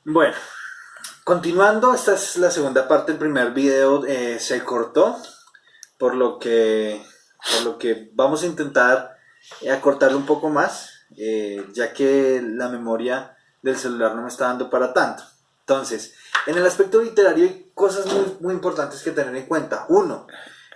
Bueno, continuando, esta es la segunda parte. El primer video se cortó, por lo que, por lo que vamos a intentar acortarlo un poco más, ya que la memoria del celular no me está dando para tanto. Entonces, en el aspecto literario hay cosas muy importantes que tener en cuenta. Uno,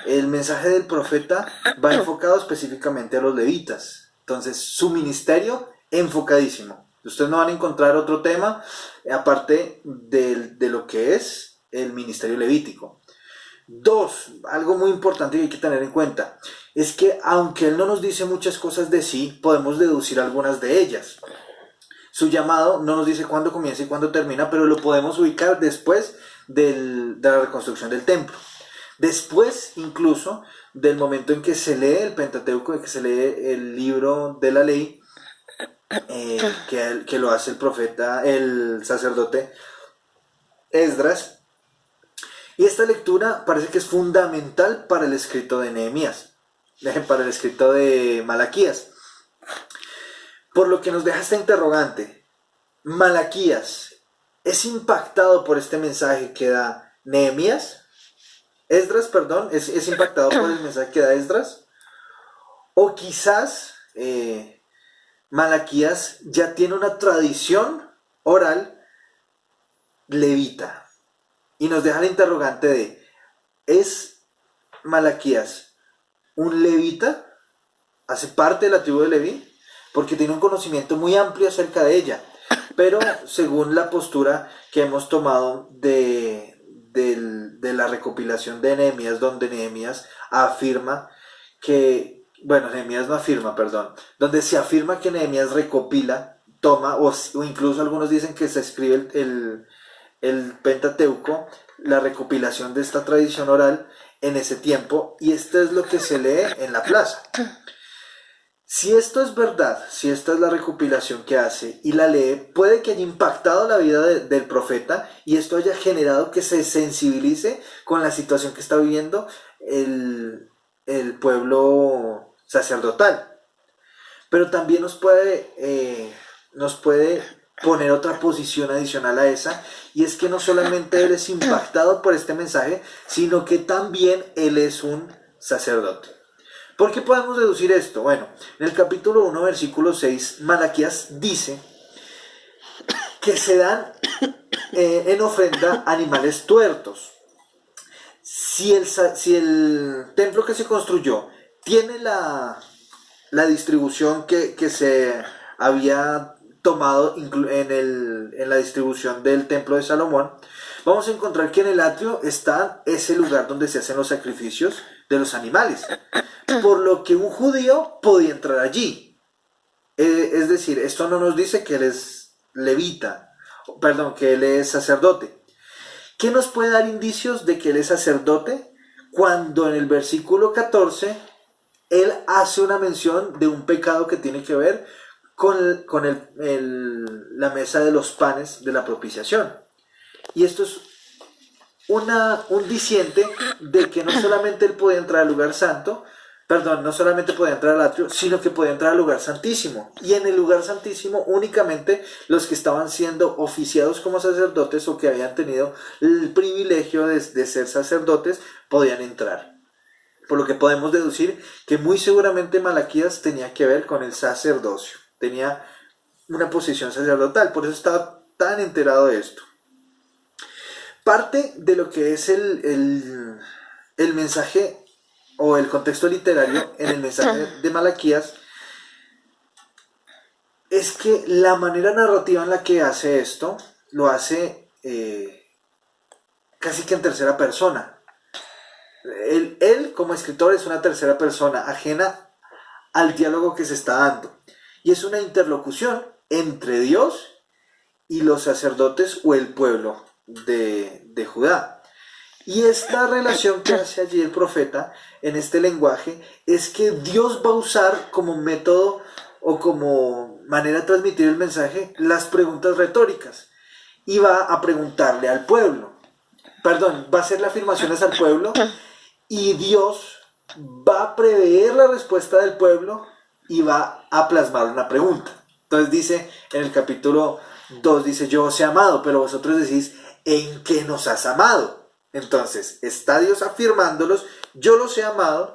el mensaje del profeta va enfocado específicamente a los levitas. Entonces, su ministerio enfocadísimo. Ustedes no van a encontrar otro tema aparte de lo que es el ministerio levítico. Dos, algo muy importante que hay que tener en cuenta es que aunque él no nos dice muchas cosas de sí, podemos deducir algunas de ellas. Su llamado no nos dice cuándo comienza y cuándo termina, pero lo podemos ubicar después de la reconstrucción del templo. Después, incluso, del momento en que se lee el Pentateuco, en que se lee el libro de la ley, que lo hace el profeta, el sacerdote Esdras. Y esta lectura parece que es fundamental para el escrito de Nehemías, para el escrito de Malaquías. Por lo que nos deja esta interrogante. Malaquías es impactado por este mensaje que da Nehemías. Esdras, perdón, es impactado por el mensaje que da Esdras. O quizás Malaquías ya tiene una tradición oral levita. Y nos deja la interrogante de, ¿es Malaquías un levita? ¿Hace parte de la tribu de Leví? Porque tiene un conocimiento muy amplio acerca de ella. Pero según la postura que hemos tomado de la recopilación de Nehemías, donde Nehemías afirma que, bueno, Nehemías no afirma, perdón, donde se afirma que Nehemías recopila, toma, o incluso algunos dicen que se escribe el Pentateuco, la recopilación de esta tradición oral en ese tiempo, y esto es lo que se lee en la plaza. Si esto es verdad, si esta es la recopilación que hace y la lee, puede que haya impactado la vida del profeta y esto haya generado que se sensibilice con la situación que está viviendo el pueblo sacerdotal. Pero también nos puede poner otra posición adicional a esa, y es que no solamente él es impactado por este mensaje, sino que también él es un sacerdote. ¿Por qué podemos deducir esto? Bueno, en el capítulo 1, versículo 6, Malaquías dice que se dan en ofrenda animales tuertos. Si el templo que se construyó tiene la distribución que se había tomado en la distribución del templo de Salomón, vamos a encontrar que en el atrio está ese lugar donde se hacen los sacrificios de los animales, por lo que un judío podía entrar allí. Es decir, esto no nos dice que él es levita, perdón, que él es sacerdote. ¿Qué nos puede dar indicios de que él es sacerdote? Cuando en el versículo 14 él hace una mención de un pecado que tiene que ver con la mesa de los panes de la propiciación. Y esto es un diciente de que no solamente él podía entrar al lugar santo, perdón, no solamente podía entrar al atrio, sino que podía entrar al lugar santísimo. Y en el lugar santísimo únicamente los que estaban siendo oficiados como sacerdotes o que habían tenido el privilegio de ser sacerdotes podían entrar. Por lo que podemos deducir que muy seguramente Malaquías tenía que ver con el sacerdocio. Tenía una posición sacerdotal, por eso estaba tan enterado de esto. Parte de lo que es el mensaje o el contexto literario en el mensaje de Malaquías es que la manera narrativa en la que hace esto lo hace casi que en tercera persona. Él como escritor es una tercera persona ajena al diálogo que se está dando, y es una interlocución entre Dios y los sacerdotes o el pueblo de Judá. Y esta relación que hace allí el profeta en este lenguaje es que Dios va a usar como método o como manera de transmitir el mensaje las preguntas retóricas, y va a preguntarle al pueblo, perdón, va a hacer las afirmaciones al pueblo, y Dios va a prever la respuesta del pueblo y va a plasmar una pregunta. Entonces dice en el capítulo 2 dice, yo os he amado, pero vosotros decís, ¿en qué nos has amado? Entonces, está Dios afirmándolos, yo los he amado,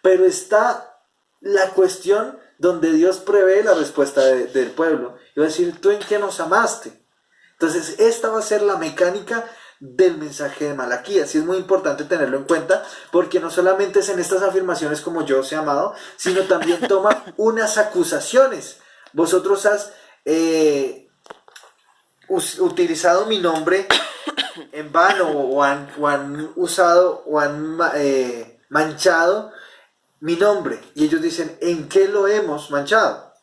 pero está la cuestión donde Dios prevé la respuesta del pueblo. Y va a decir, ¿tú en qué nos amaste? Entonces, esta va a ser la mecánica del mensaje de Malaquías, y es muy importante tenerlo en cuenta, porque no solamente es en estas afirmaciones como yo os he amado, sino también toma unas acusaciones. Vosotros has utilizado mi nombre en vano, o han usado o han manchado mi nombre. Y ellos dicen, ¿en qué lo hemos manchado?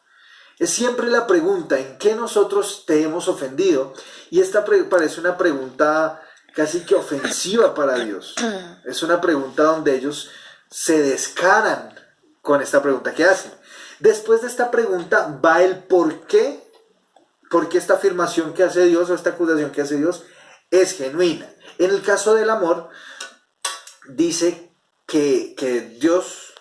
Es siempre la pregunta, ¿en qué nosotros te hemos ofendido? Y esta parece una pregunta casi que ofensiva para Dios. Es una pregunta donde ellos se descaran con esta pregunta que hacen. Después de esta pregunta va el por qué. Porque esta afirmación que hace Dios, o esta acusación que hace Dios, es genuina. En el caso del amor, dice que Dios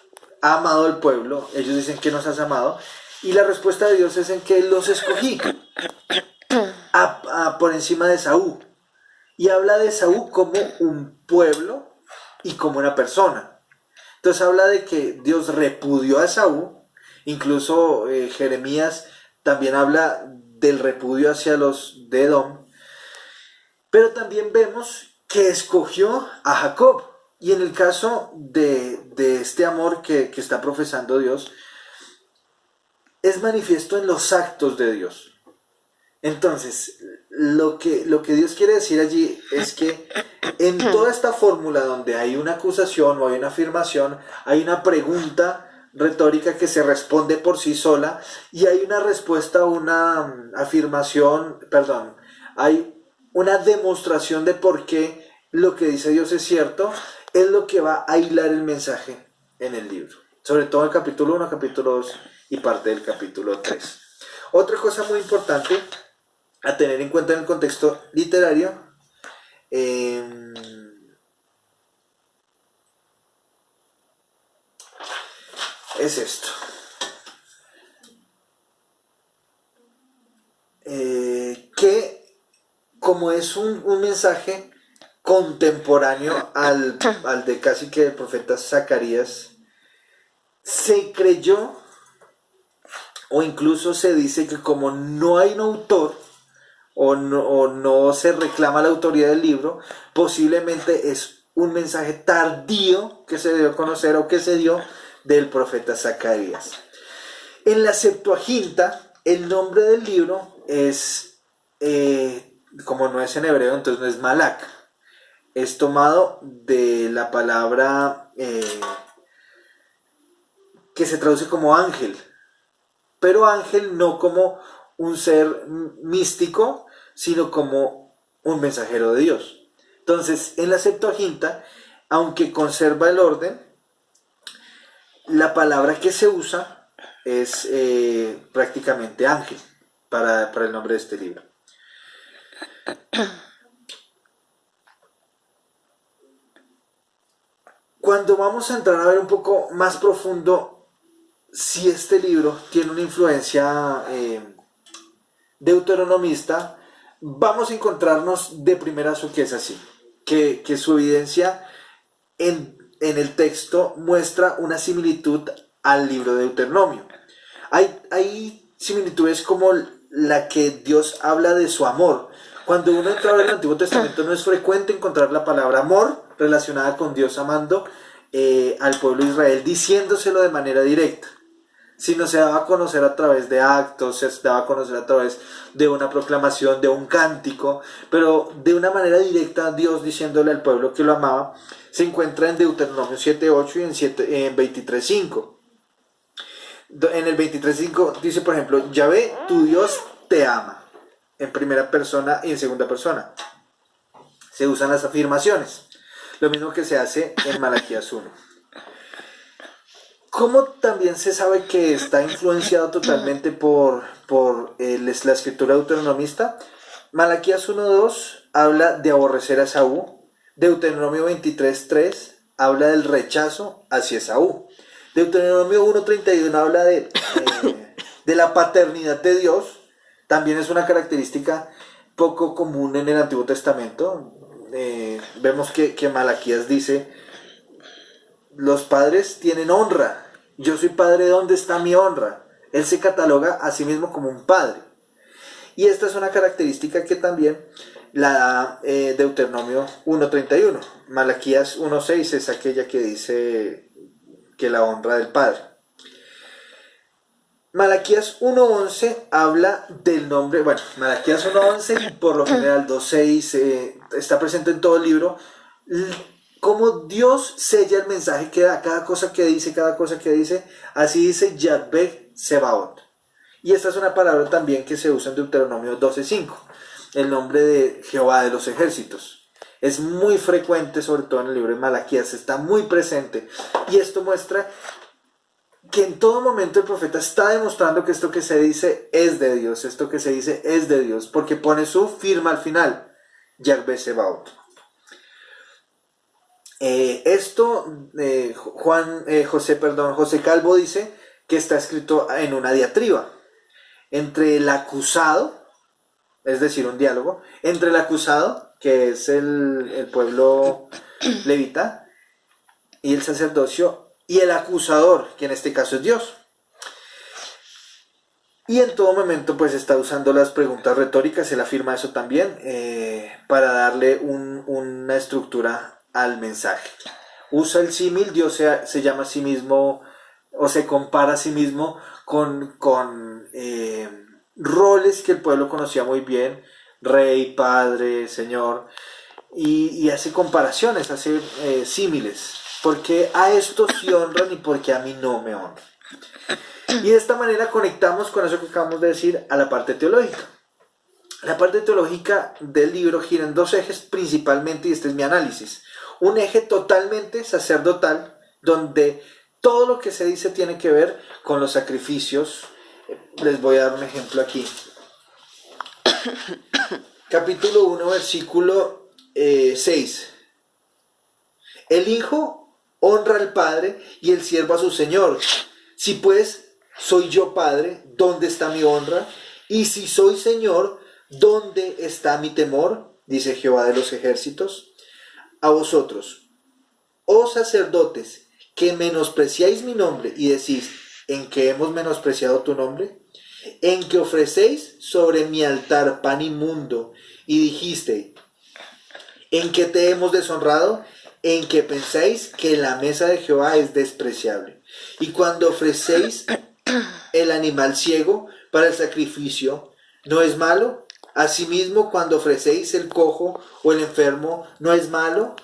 ha amado al pueblo. Ellos dicen que nos has amado. Y la respuesta de Dios es en que los escogí por encima de Esaú. Y habla de Esaú como un pueblo y como una persona. Entonces habla de que Dios repudió a Esaú. Incluso Jeremías también habla del repudio hacia los de Edom. Pero también vemos que escogió a Jacob. Y en el caso de este amor que está profesando Dios, es manifiesto en los actos de Dios. Entonces, lo que Dios quiere decir allí es que en toda esta fórmula donde hay una acusación o hay una afirmación, hay una pregunta retórica que se responde por sí sola, y hay una respuesta, una afirmación, hay una demostración de por qué lo que dice Dios es cierto, es lo que va a hilar el mensaje en el libro. Sobre todo el capítulo 1, capítulo 2 y parte del capítulo 3. Otra cosa muy importante a tener en cuenta en el contexto literario es esto. Que como es un mensaje contemporáneo al de casi que el profeta Zacarías, se creyó, o incluso se dice que como no hay un autor, o no se reclama la autoría del libro, posiblemente es un mensaje tardío que se dio a conocer o que se dio del profeta Zacarías. En la Septuaginta, el nombre del libro es, como no es en hebreo, entonces no es Malak. Es tomado de la palabra que se traduce como ángel. Pero ángel no como un ser místico, sino como un mensajero de Dios. Entonces, en la Septuaginta, aunque conserva el orden, la palabra que se usa es prácticamente ángel para el nombre de este libro. Cuando vamos a entrar a ver un poco más profundo si este libro tiene una influencia deuteronomista, vamos a encontrarnos de primerazo que es así, que su evidencia en el texto muestra una similitud al libro de Deuteronomio. Hay similitudes como la que Dios habla de su amor. Cuando uno entra a ver el Antiguo Testamento, no es frecuente encontrar la palabra amor relacionada con Dios amando al pueblo de Israel, diciéndoselo de manera directa, sino se daba a conocer a través de actos, se daba a conocer a través de una proclamación, de un cántico, pero de una manera directa Dios diciéndole al pueblo que lo amaba, se encuentra en Deuteronomio 7.8 y en 23.5. En el 23.5 dice, por ejemplo, Yahvé, tu Dios, te ama, en primera persona y en segunda persona. Se usan las afirmaciones, lo mismo que se hace en Malaquías 1. ¿Cómo también se sabe que está influenciado totalmente por la escritura deuteronomista? Malaquías 1.2 habla de aborrecer a Esaú. Deuteronomio 23.3 habla del rechazo hacia Esaú. Deuteronomio 1.31 habla de la paternidad de Dios. También es una característica poco común en el Antiguo Testamento. Vemos que Malaquías dice, los padres tienen honra, yo soy padre, ¿dónde está mi honra? Él se cataloga a sí mismo como un padre. Y esta es una característica que también la da Deuteronomio 1.31. Malaquías 1.6 es aquella que dice que la honra del padre. Malaquías 1.11 habla del nombre, bueno, Malaquías 1.11 y por lo general 2.6 está presente en todo el libro, cómo Dios sella el mensaje que da, cada cosa que dice, así dice Yahvé Sebaot. Y esta es una palabra también que se usa en Deuteronomio 12.5, el nombre de Jehová de los ejércitos. Es muy frecuente, sobre todo en el libro de Malaquías, está muy presente, y esto muestra que en todo momento el profeta está demostrando que esto que se dice es de Dios, porque pone su firma al final, Yahvé Sebaot. José Calvo dice que está escrito en una diatriba entre el acusado, es decir, un diálogo, entre el acusado, que es el pueblo levita, y el sacerdocio, y el acusador, que en este caso es Dios. Y en todo momento pues está usando las preguntas retóricas, él afirma eso también, para darle una estructura al mensaje. Usa el símil, Dios se llama a sí mismo, o se compara a sí mismo con roles que el pueblo conocía muy bien, rey, padre, señor, y hace comparaciones, hace símiles, porque a estos sí honran y porque a mí no me honran. Y de esta manera conectamos con eso que acabamos de decir a la parte teológica. La parte teológica del libro gira en dos ejes principalmente, y este es mi análisis. Un eje totalmente sacerdotal, donde todo lo que se dice tiene que ver con los sacrificios. Les voy a dar un ejemplo aquí. Capítulo 1, versículo 6. El hijo honra al padre y el siervo a su señor. Si pues soy yo padre, ¿dónde está mi honra? Y si soy señor, ¿dónde está mi temor? Dice Jehová de los ejércitos. A vosotros, oh sacerdotes, que menospreciáis mi nombre y decís, ¿en qué hemos menospreciado tu nombre? En que ofrecéis sobre mi altar pan inmundo y dijiste, ¿en qué te hemos deshonrado? En que pensáis que la mesa de Jehová es despreciable. Y cuando ofrecéis el animal ciego para el sacrificio, ¿no es malo? Asimismo, cuando ofrecéis el cojo o el enfermo, ¿no es malo?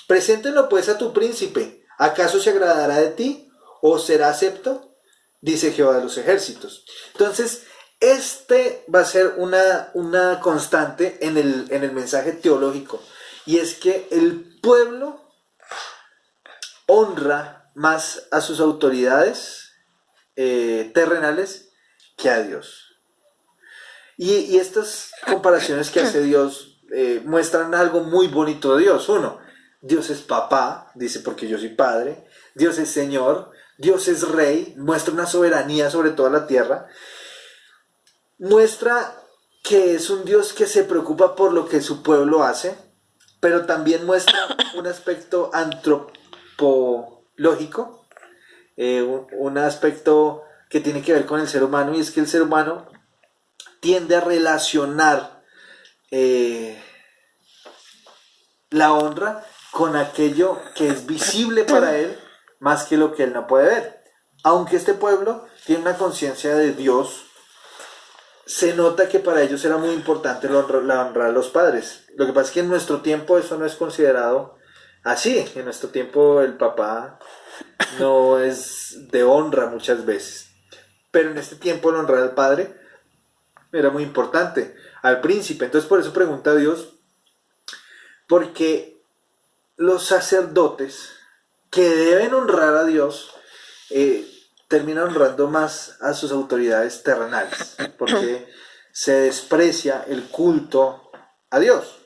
Preséntenlo pues a tu príncipe. ¿Acaso se agradará de ti o será acepto? Dice Jehová de los ejércitos. Entonces, este va a ser una constante en el mensaje teológico. Y es que el pueblo honra más a sus autoridades terrenales que a Dios. Y estas comparaciones que hace Dios muestran algo muy bonito de Dios. Uno, Dios es papá, dice porque yo soy padre. Dios es Señor, Dios es Rey, muestra una soberanía sobre toda la tierra. Muestra que es un Dios que se preocupa por lo que su pueblo hace, pero también muestra un aspecto antropológico, un aspecto que tiene que ver con el ser humano, y es que el ser humano tiende a relacionar la honra con aquello que es visible para él más que lo que él no puede ver. Aunque este pueblo tiene una conciencia de Dios, se nota que para ellos era muy importante la honra a los padres. Lo que pasa es que en nuestro tiempo eso no es considerado así. En nuestro tiempo el papá no es de honra muchas veces. Pero en este tiempo el honrar al padre era muy importante, al príncipe. Entonces por eso pregunta a Dios, porque los sacerdotes que deben honrar a Dios terminan honrando más a sus autoridades terrenales, porque se desprecia el culto a Dios.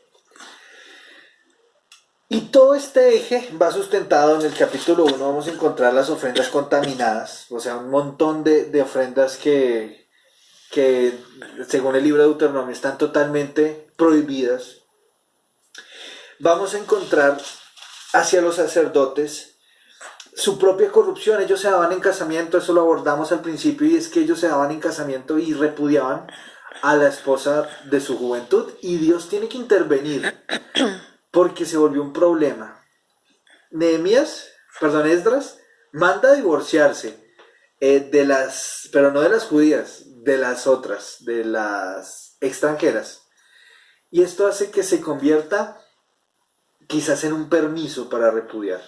Y todo este eje va sustentado en el capítulo 1. Vamos a encontrar las ofrendas contaminadas, o sea, un montón de ofrendas que que según el libro de Deuteronomio están totalmente prohibidas, vamos a encontrar hacia los sacerdotes su propia corrupción. Ellos se daban en casamiento, eso lo abordamos al principio, y es que ellos se daban en casamiento y repudiaban a la esposa de su juventud, y Dios tiene que intervenir porque se volvió un problema. Esdras manda a divorciarse pero no de las judías, de las otras, de las extranjeras. Y esto hace que se convierta quizás en un permiso para repudiar.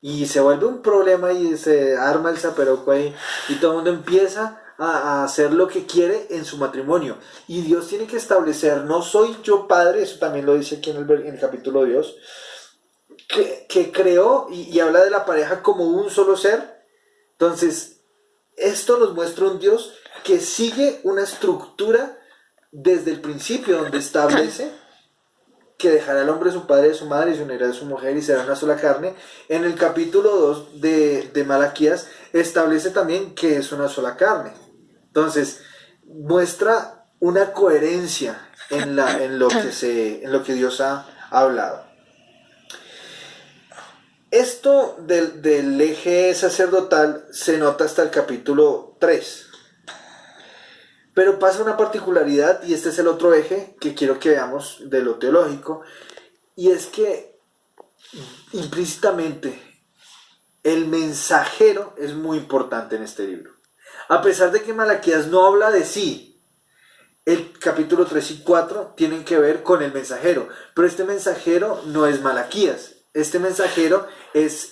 Y se vuelve un problema y se arma el zaperoco ahí, y todo el mundo empieza a hacer lo que quiere en su matrimonio. Y Dios tiene que establecer, no soy yo padre, eso también lo dice aquí en el capítulo de Dios, que creó y habla de la pareja como un solo ser. Entonces, esto nos muestra un Dios que sigue una estructura desde el principio, donde establece que dejará al hombre su padre y su madre y se unirá a su mujer y será una sola carne. En el capítulo 2 de Malaquías establece también que es una sola carne. Entonces, muestra una coherencia en lo que Dios ha hablado. Esto del eje sacerdotal se nota hasta el capítulo 3. Pero pasa una particularidad, y este es el otro eje que quiero que veamos de lo teológico, y es que implícitamente el mensajero es muy importante en este libro. A pesar de que Malaquías no habla de sí, el capítulo 3 y 4 tienen que ver con el mensajero, pero este mensajero no es Malaquías. Este mensajero es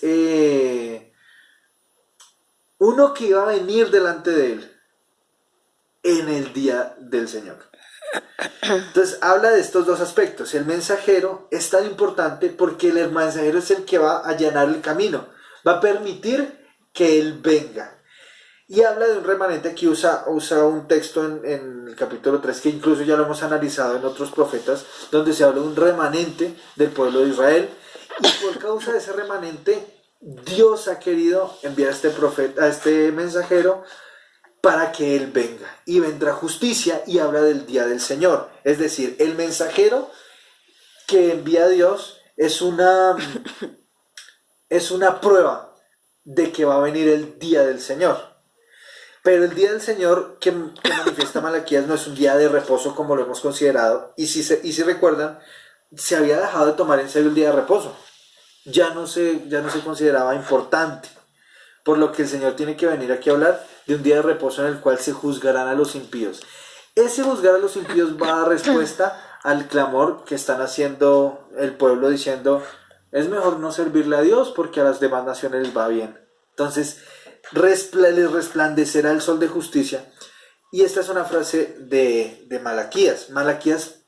uno que iba a venir delante de él en el día del Señor. Entonces habla de estos dos aspectos. El mensajero es tan importante porque el mensajero es el que va a allanar el camino, va a permitir que él venga. Y habla de un remanente. Aquí usa un texto en el capítulo 3 que incluso ya lo hemos analizado en otros profetas, donde se habla de un remanente del pueblo de Israel, y por causa de ese remanente Dios ha querido enviar a este mensajero para que él venga, y vendrá justicia, y habla del día del Señor. Es decir, el mensajero que envía a Dios es una prueba de que va a venir el día del Señor. Pero el día del Señor que manifiesta Malaquías no es un día de reposo como lo hemos considerado, y si recuerdan, se había dejado de tomar en serio el día de reposo. Ya no se consideraba importante, por lo que el Señor tiene que venir aquí a hablar de un día de reposo en el cual se juzgarán a los impíos. Ese juzgar a los impíos va a dar respuesta al clamor que están haciendo el pueblo, diciendo: es mejor no servirle a Dios porque a las demás naciones les va bien. Entonces les resplandecerá el sol de justicia. Y esta es una frase de Malaquías. Malaquías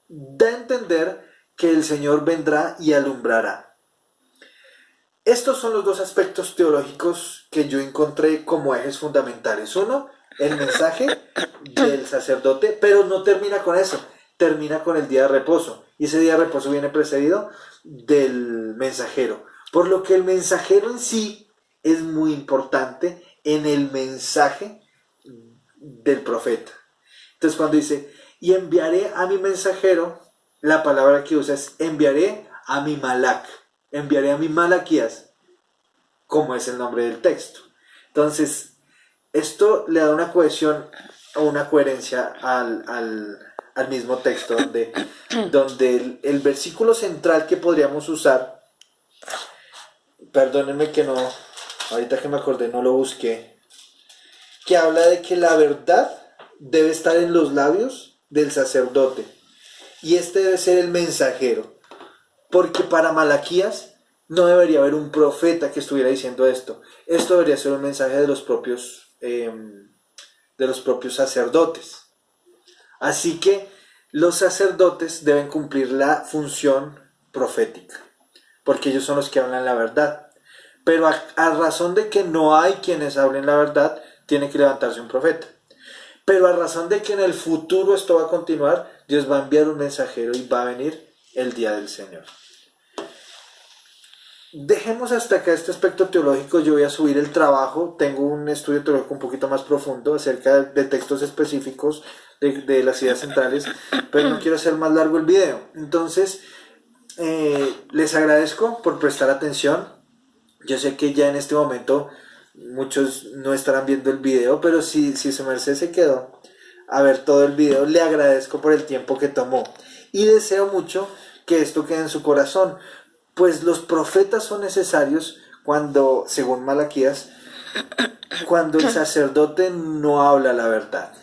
da a entender que el Señor vendrá y alumbrará. Estos son los dos aspectos teológicos que yo encontré como ejes fundamentales. Uno, el mensaje del sacerdote, pero no termina con eso, termina con el día de reposo. Y ese día de reposo viene precedido del mensajero. Por lo que el mensajero en sí es muy importante en el mensaje del profeta. Entonces cuando dice: y enviaré a mi mensajero, la palabra que usa es enviaré a mi malak. Enviaré a mi Malaquías, como es el nombre del texto. Entonces, esto le da una cohesión o una coherencia al mismo texto, donde el versículo central que podríamos usar, perdónenme que no, ahorita que me acordé no lo busqué, que habla de que la verdad debe estar en los labios del sacerdote, y este debe ser el mensajero. Porque para Malaquías no debería haber un profeta que estuviera diciendo esto. Esto debería ser un mensaje de los propios sacerdotes. Así que los sacerdotes deben cumplir la función profética, porque ellos son los que hablan la verdad. Pero a razón de que no hay quienes hablen la verdad, tiene que levantarse un profeta. Pero a razón de que en el futuro esto va a continuar, Dios va a enviar un mensajero y va a venir el día del Señor. dejemos hasta acá este aspecto teológico. Yo voy a subir el trabajo. Tengo un estudio teológico un poquito más profundo acerca de textos específicos de las ideas centrales, pero no quiero hacer más largo el video. Entonces, les agradezco por prestar atención. Yo sé que ya en este momento muchos no estarán viendo el video, pero si su merced se quedó a ver todo el video, le agradezco por el tiempo que tomó y deseo mucho que esto quede en su corazón, pues los profetas son necesarios cuando, según Malaquías, cuando el sacerdote no habla la verdad.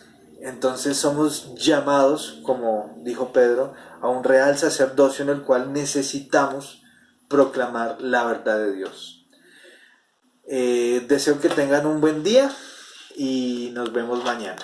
Entonces somos llamados, como dijo Pedro, a un real sacerdocio en el cual necesitamos proclamar la verdad de Dios. Deseo que tengan un buen día y nos vemos mañana.